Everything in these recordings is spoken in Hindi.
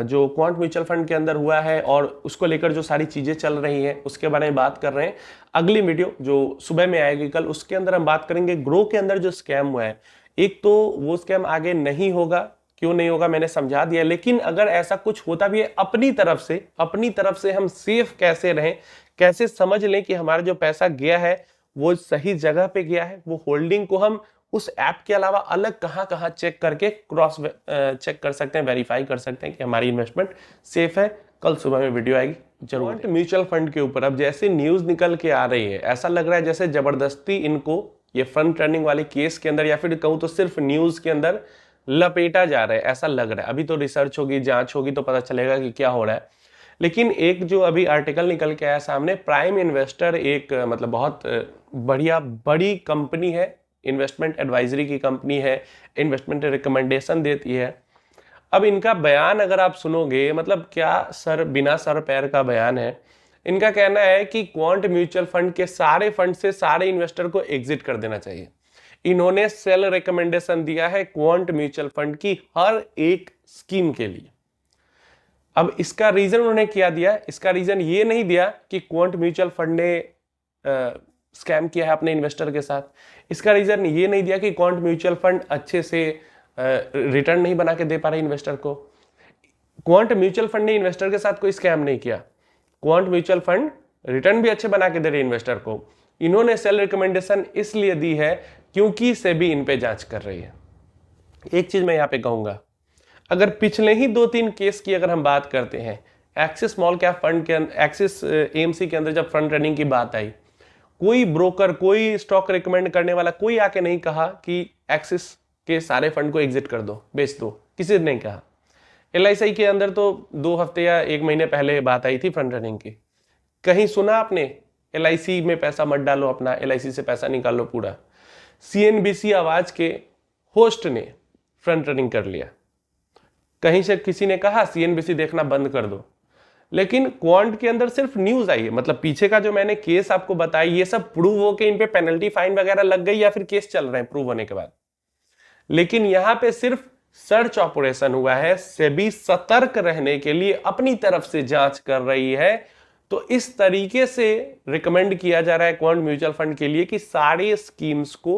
जो क्वांट म्यूचुअल फंड के अंदर हुआ है और उसको लेकर जो सारी चीजें चल रही हैं उसके बारे में बात कर रहे हैं। अगली वीडियो जो सुबह में आएगी कल, उसके अंदर हम बात करेंगे ग्रो के अंदर जो स्कैम हुआ है। एक तो वो स्कैम आगे नहीं होगा, क्यों नहीं होगा मैंने समझा दिया, लेकिन अगर ऐसा कुछ होता भी है अपनी तरफ से हम सेफ कैसे रहें, कैसे समझ लें कि हमारा जो पैसा गया है वो सही जगह पे गया है, वो होल्डिंग को हम उस ऐप के अलावा अलग कहां चेक करके क्रॉस चेक कर सकते हैं, वेरीफाई कर सकते हैं कि हमारी इन्वेस्टमेंट सेफ है। कल सुबह में वीडियो आएगी जरूर। म्यूचुअल फंड के ऊपर अब जैसे न्यूज निकल के आ रही है, ऐसा लग रहा है जैसे जबरदस्ती इनको ये फंड रनिंग वाले केस के अंदर या फिर कहूं तो सिर्फ न्यूज के अंदर लपेटा जा रहा है, ऐसा लग रहा है। अभी तो रिसर्च होगी, जांच होगी तो पता चलेगा कि क्या हो रहा है। लेकिन एक जो अभी आर्टिकल निकल के आया सामने, प्राइम इन्वेस्टर एक मतलब बहुत बढ़िया बड़ी कंपनी है, इन्वेस्टमेंट एडवाइजरी की कंपनी है, इन्वेस्टमेंट रिकमेंडेशन देती है। अब इनका बयान अगर आप सुनोगे, मतलब क्या बिना सर पैर का बयान है। इनका कहना है कि क्वांट म्यूचुअल फंड के सारे फंड से सारे इन्वेस्टर को एग्जिट कर देना चाहिए। इन्होंने सेल रिकमेंडेशन दिया है क्वांट म्यूचुअल फंड की हर एक स्कीम के लिए। अब इसका रीजन उन्होंने क्या दिया, इसका रीजन ये नहीं दिया कि क्वांट म्यूचुअल फंड ने स्कैम किया है अपने इन्वेस्टर के साथ। इसका रीजन ये नहीं दिया कि क्वांट म्यूचुअल फंड अच्छे से रिटर्न नहीं बना के दे पा रहे इन्वेस्टर को। क्वांट म्यूचुअल फंड ने इन्वेस्टर के साथ कोई स्कैम नहीं किया। क्वांट म्यूचुअल फंड रिटर्न भी अच्छे बना के दे रहे इन्वेस्टर को। इन्होंने सेल रिकमेंडेशन इसलिए दी है क्योंकि सेबी इन पे जांच कर रही है। एक चीज मैं यहां पे कहूंगा, अगर पिछले ही 2-3 केस की अगर हम बात करते हैं, एक्सिस स्मॉल कैप फंड के एक्सिस एएमसी के अंदर जब फंड रनिंग की बात आई, कोई ब्रोकर, कोई स्टॉक रिकमेंड करने वाला कोई आके नहीं कहा कि एक्सिस के सारे फंड को एग्जिट कर दो, बेच दो, किसी ने नहीं कहा। एलआईसी के अंदर तो 2 हफ्ते या 1 महीने पहले बात आई थी फंड रनिंग की। कहीं सुना आपने एलआईसी में पैसा मत डालो अपना, एलआईसी से पैसा निकाल लो पूरा। सीएनबीसी आवाज के होस्ट ने फ्रंट रनिंग कर लिया। कहीं से किसी ने कहा सीएनबीसी देखना बंद कर दो। लेकिन क्वांट के अंदर सिर्फ न्यूज आई है, मतलब पीछे का जो मैंने केस आपको बताया ये सब प्रूव हो के इन पे पेनल्टी फाइन वगैरह लग गई या फिर केस चल रहे हैं प्रूव होने के बाद। लेकिन यहां पे सिर्फ सर्च ऑपरेशन हुआ है, सेबी सतर्क रहने के लिए अपनी तरफ से जांच कर रही है। तो इस तरीके से रिकमेंड किया जा रहा है क्वांट म्यूचुअल फंड के लिए कि सारे स्कीम्स को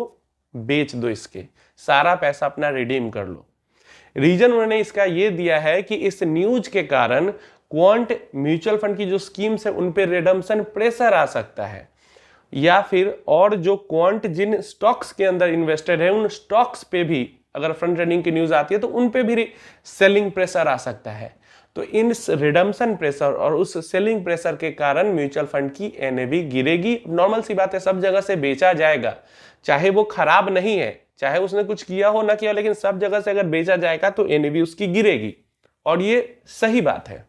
बेच दो, इसके सारा पैसा अपना रिडीम कर लो। रीजन उन्होंने इसका यह दिया है कि इस न्यूज के कारण क्वांट म्यूचुअल फंड की जो स्कीम्स है उन पे रिडम्पशन प्रेशर आ सकता है, या फिर और जो क्वांट जिन स्टॉक्स के अंदर इन्वेस्टेड है उन स्टॉक्स पे भी अगर फ्रंट रनिंग की न्यूज आती है तो उन पे भी सेलिंग प्रेशर आ सकता है। तो इन रिडम्पशन प्रेशर और उस सेलिंग प्रेशर के कारण म्यूचुअल फंड की एनएवी गिरेगी। नॉर्मल सी बात है, सब जगह से बेचा जाएगा, चाहे वो खराब नहीं है, चाहे उसने कुछ किया हो ना किया हो, लेकिन सब जगह से अगर बेचा जाएगा तो एनएवी उसकी गिरेगी और ये सही बात है।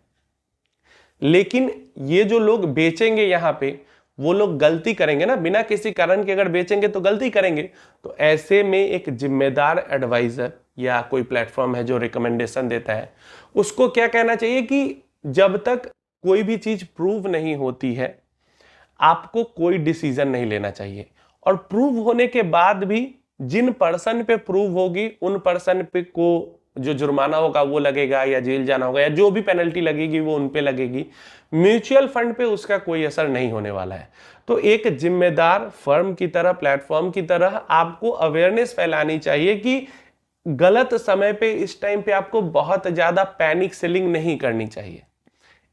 लेकिन ये जो लोग बेचेंगे यहां पे, वो लोग गलती करेंगे ना, बिना किसी कारण के अगर बेचेंगे तो गलती करेंगे। तो ऐसे में एक जिम्मेदार एडवाइजर या कोई प्लेटफॉर्म है जो रिकमेंडेशन देता है, उसको क्या कहना चाहिए कि जब तक कोई भी चीज प्रूव नहीं होती है आपको कोई डिसीजन नहीं लेना चाहिए। और प्रूव होने के बाद भी जिन पर्सन पे प्रूव होगी उन पर्सन पे को जो जुर्माना होगा वो लगेगा, या जेल जाना होगा, या जो भी पेनल्टी लगेगी वो उन पे लगेगी। म्यूचुअल फंड पे उसका कोई असर नहीं होने वाला है। तो एक जिम्मेदार फर्म की तरह, प्लेटफॉर्म की तरह आपको अवेयरनेस फैलानी चाहिए कि गलत समय पे, इस टाइम पे आपको बहुत ज्यादा पैनिक सेलिंग नहीं करनी चाहिए,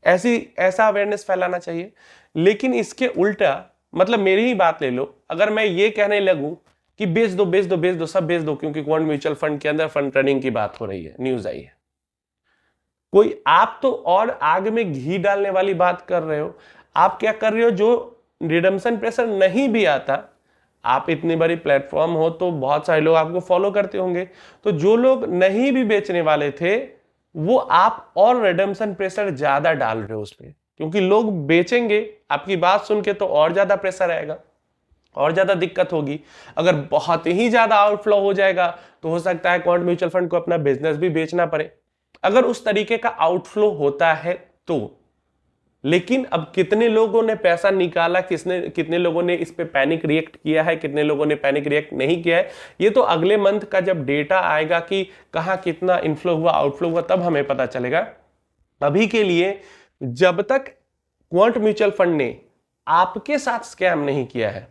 ऐसा अवेयरनेस फैलाना चाहिए। लेकिन इसके उल्टा, मतलब मेरी ही बात ले लो, अगर मैं ये कहने लगूं कि बेच दो बेच दो बेच दो, सब बेच दो, क्योंकि क्वांट म्यूचुअल फंड के अंदर फंड रनिंग की बात हो रही है, न्यूज आई है, कोई आप तो और आग में घी डालने वाली बात कर रहे हो। आप क्या कर रहे हो, जो रिडम्पशन प्रेशर नहीं भी आता, आप इतनी बड़ी प्लेटफॉर्म हो तो बहुत सारे लोग आपको फॉलो करते होंगे, तो जो लोग नहीं भी बेचने वाले थे वो आप और रिडम्पशन प्रेशर ज्यादा डाल रहे हो उस पर, क्योंकि लोग बेचेंगे, आपकी बात सुन के तो और ज्यादा प्रेशर आएगा और ज्यादा दिक्कत होगी। अगर बहुत ही ज्यादा आउटफ्लो हो जाएगा तो हो सकता है क्वांट म्यूचुअल फंड को अपना बिजनेस भी बेचना पड़े, अगर उस तरीके का आउटफ्लो होता है तो। लेकिन अब कितने लोगों ने पैसा निकाला, कितने लोगों ने इस पे पैनिक रिएक्ट किया है, कितने लोगों ने पैनिक रिएक्ट नहीं किया है, ये तो अगले मंथ का जब डेटा आएगा कि कहां कितना इनफ्लो हुआ, आउटफ्लो हुआ, तब हमें पता चलेगा। अभी के लिए जब तक क्वांट म्यूचुअल फंड ने आपके साथ स्कैम नहीं किया है,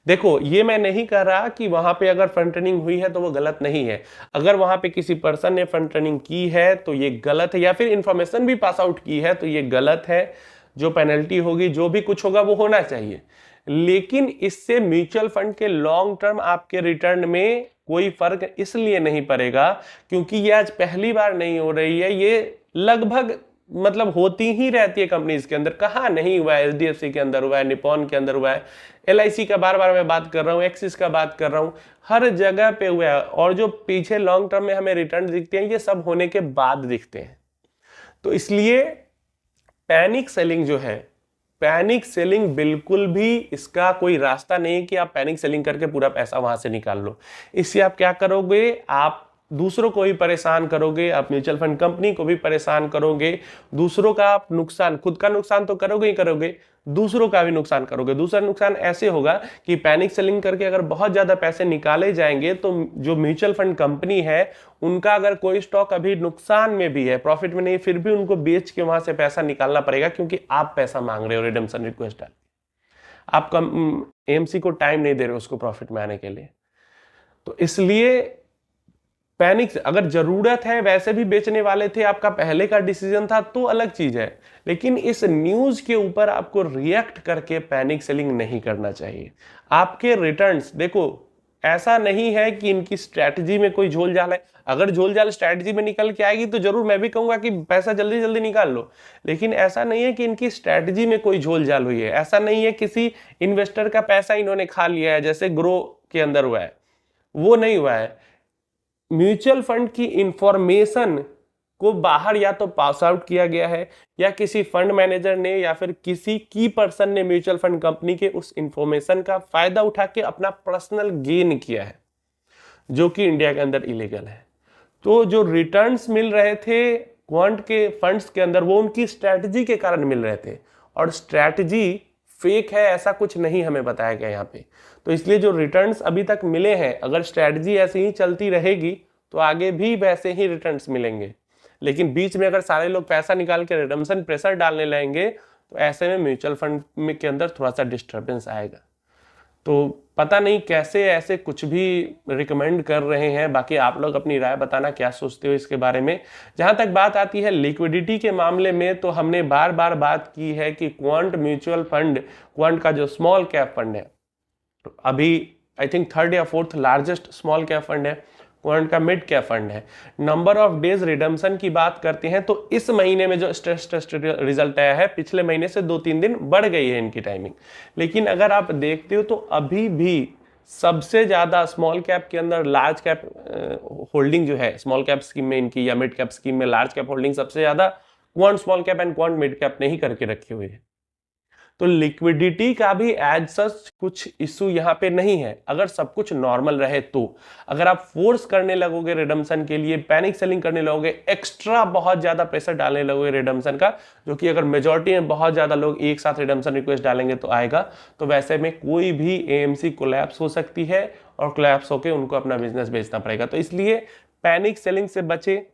देखो ये मैं नहीं कह रहा कि वहां पे अगर फंड ट्रेनिंग हुई है तो वो गलत नहीं है। अगर वहां पे किसी पर्सन ने फंड ट्रेनिंग की है तो ये गलत है, या फिर इंफॉर्मेशन भी पास आउट की है तो ये गलत है। जो पेनल्टी होगी, जो भी कुछ होगा वो होना चाहिए, लेकिन इससे म्यूचुअल फंड के लॉन्ग टर्म आपके रिटर्न में कोई फर्क इसलिए नहीं पड़ेगा क्योंकि ये आज पहली बार नहीं हो रही है, ये लगभग मतलब होती ही रहती है कंपनीज के अंदर। कहाँ नहीं हुआ है, एचडीएफसी के अंदर हुआ है, निपॉन के अंदर हुआ है, एलआईसी का बार बार मैं बात कर रहा हूँ, एक्सिस का बात कर रहा हूँ, हर जगह पे हुआ है। और जो पीछे लॉन्ग टर्म में हमें रिटर्न दिखते हैं ये सब होने के बाद दिखते हैं। तो इसलिए पैनिक सेलिंग जो है, पैनिक सेलिंग बिल्कुल भी इसका कोई रास्ता नहीं है कि आप पैनिक सेलिंग करके पूरा पैसा वहां से निकाल लो। इससे आप क्या करोगे, आप दूसरों को भी परेशान करोगे, आप म्यूचुअल फंड कंपनी को भी परेशान करोगे, दूसरों का आप नुकसान, खुद का नुकसान तो करोगे ही करोगे, दूसरों का भी नुकसान करोगे। दूसरा नुकसान ऐसे होगा कि पैनिक सेलिंग करके अगर बहुत ज्यादा पैसे निकाले जाएंगे तो जो म्यूचुअल फंड कंपनी है उनका अगर कोई स्टॉक अभी नुकसान में भी है, प्रॉफिट में नहीं, फिर भी उनको बेच के वहां से पैसा निकालना पड़ेगा क्योंकि आप पैसा मांग रहे हो रिडेम्पशन रिक्वेस्ट डाल, आप एएमसी को टाइम नहीं दे रहे हो उसको प्रॉफिट में आने के लिए। तो इसलिए पैनिक, अगर जरूरत है, वैसे भी बेचने वाले थे, आपका पहले का डिसीजन था तो अलग चीज है, लेकिन इस न्यूज के ऊपर आपको रिएक्ट करके पैनिक सेलिंग नहीं करना चाहिए। आपके रिटर्न्स देखो, ऐसा नहीं है कि इनकी स्ट्रैटेजी में कोई झोल झाल है। अगर झोल झाल स्ट्रैटेजी में निकल के आएगी तो जरूर मैं भी कहूंगा कि पैसा जल्दी जल्दी निकाल लो, लेकिन ऐसा नहीं है कि इनकी स्ट्रैटेजी में कोई झोल झाल हुई है। ऐसा नहीं है किसी इन्वेस्टर का पैसा इन्होंने खा लिया है जैसे ग्रो के अंदर हुआ है, वो नहीं हुआ है। म्यूचुअल फंड की इंफॉर्मेशन को बाहर या तो पास आउट किया गया है, या किसी फंड मैनेजर ने या फिर किसी की पर्सन ने म्यूचुअल फंड कंपनी के उस इंफॉर्मेशन का फायदा उठा के अपना पर्सनल गेन किया है, जो कि इंडिया के अंदर इलीगल है। तो जो रिटर्न्स मिल रहे थे क्वांट के फंड्स के अंदर वो उनकी स्ट्रैटेजी के कारण मिल रहे थे, और स्ट्रैटेजी फेक है ऐसा कुछ नहीं हमें बताया गया यहाँ पे। तो इसलिए जो रिटर्न्स अभी तक मिले हैं, अगर स्ट्रैटेजी ऐसे ही चलती रहेगी तो आगे भी वैसे ही रिटर्न्स मिलेंगे, लेकिन बीच में अगर सारे लोग पैसा निकाल के रिडम्पशन प्रेशर डालने लगेंगे तो ऐसे में म्यूचुअल फंड में के अंदर थोड़ा सा डिस्टर्बेंस आएगा। तो पता नहीं कैसे ऐसे कुछ भी रिकमेंड कर रहे हैं, बाकी आप लोग अपनी राय बताना क्या सोचते हो इसके बारे में। जहां तक बात आती है लिक्विडिटी के मामले में, तो हमने बार बार बात की है कि क्वांट म्यूचुअल फंड, क्वांट का जो स्मॉल कैप फंड है, अभी आई थिंक 3rd या 4th largest small cap fund है, क्वांट का मिड कैप फंड है। नंबर ऑफ डेज रिडम्पशन की बात करते हैं तो इस महीने में जो स्ट्रेस टेस्ट रिजल्ट आया है, पिछले महीने से 2-3 दिन बढ़ गई है इनकी टाइमिंग। लेकिन अगर आप देखते हो तो अभी भी सबसे ज्यादा स्मॉल कैप के अंदर लार्ज कैप होल्डिंग जो है स्मॉल कैप स्कीम में इनकी, या मिड कैप स्कीम में लार्ज कैप होल्डिंग सबसे ज्यादा quant small cap and quant mid cap ने ही करके रखी हुई है। तो लिक्विडिटी का भी एज सच कुछ इशू यहाँ पे नहीं है, अगर सब कुछ नॉर्मल रहे तो। अगर आप फोर्स करने लगोगे रिडम्पशन के लिए, पैनिक सेलिंग करने लगोगे, एक्स्ट्रा बहुत ज्यादा प्रेशर डालने लगोगे रिडम्पशन का, जो कि अगर मेजॉरिटी में बहुत ज्यादा लोग एक साथ रिडम्पशन रिक्वेस्ट डालेंगे तो आएगा, तो वैसे में कोई भी एएमसी कोलैप्स हो सकती है और कोलैप्स होकर उनको अपना बिजनेस बेचना पड़ेगा। तो इसलिए पैनिक सेलिंग से बचे,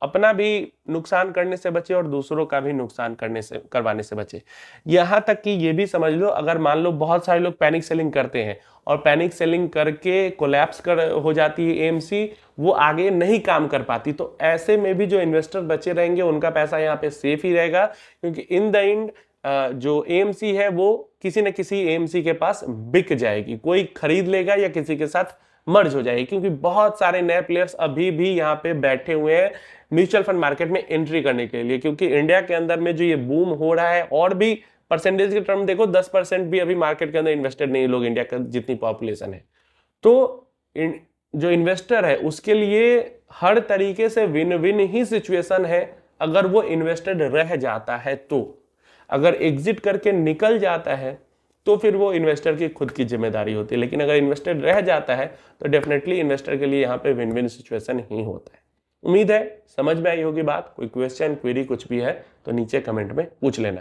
अपना भी नुकसान करने से बचे और दूसरों का भी नुकसान करवाने से बचे। यहां तक कि ये भी समझ लो, अगर मान लो बहुत सारे लोग पैनिक सेलिंग करते हैं और पैनिक सेलिंग करके कोलैप्स हो जाती है एएमसी, वो आगे नहीं काम कर पाती, तो ऐसे में भी जो इन्वेस्टर बचे रहेंगे उनका पैसा यहाँ पे सेफ ही रहेगा, क्योंकि इन द एंड जो एएमसी है वो किसी न किसी एएमसी के पास बिक जाएगी, कोई खरीद लेगा या किसी के साथ मर्ज हो जाएगी, क्योंकि बहुत सारे नए प्लेयर्स अभी भी यहाँ पे बैठे हुए हैं म्यूचुअल फंड मार्केट में एंट्री करने के लिए। क्योंकि इंडिया के अंदर में जो ये बूम हो रहा है, और भी परसेंटेज के टर्म देखो 10% भी अभी मार्केट के अंदर इन्वेस्टेड नहीं लोग, इंडिया का जितनी पॉपुलेशन है। तो जो इन्वेस्टर है उसके लिए हर तरीके से विन विन ही सिचुएशन है, अगर वो इन्वेस्टेड रह जाता है तो। अगर एग्जिट करके निकल जाता है तो फिर वो इन्वेस्टर की खुद की जिम्मेदारी होती है, लेकिन अगर इन्वेस्टर रह जाता है तो डेफिनेटली इन्वेस्टर के लिए यहाँ पे विन विन सिचुएशन ही होता है। उम्मीद है समझ में आई होगी बात। कोई क्वेश्चन, क्वेरी कुछ भी है तो नीचे कमेंट में पूछ लेना।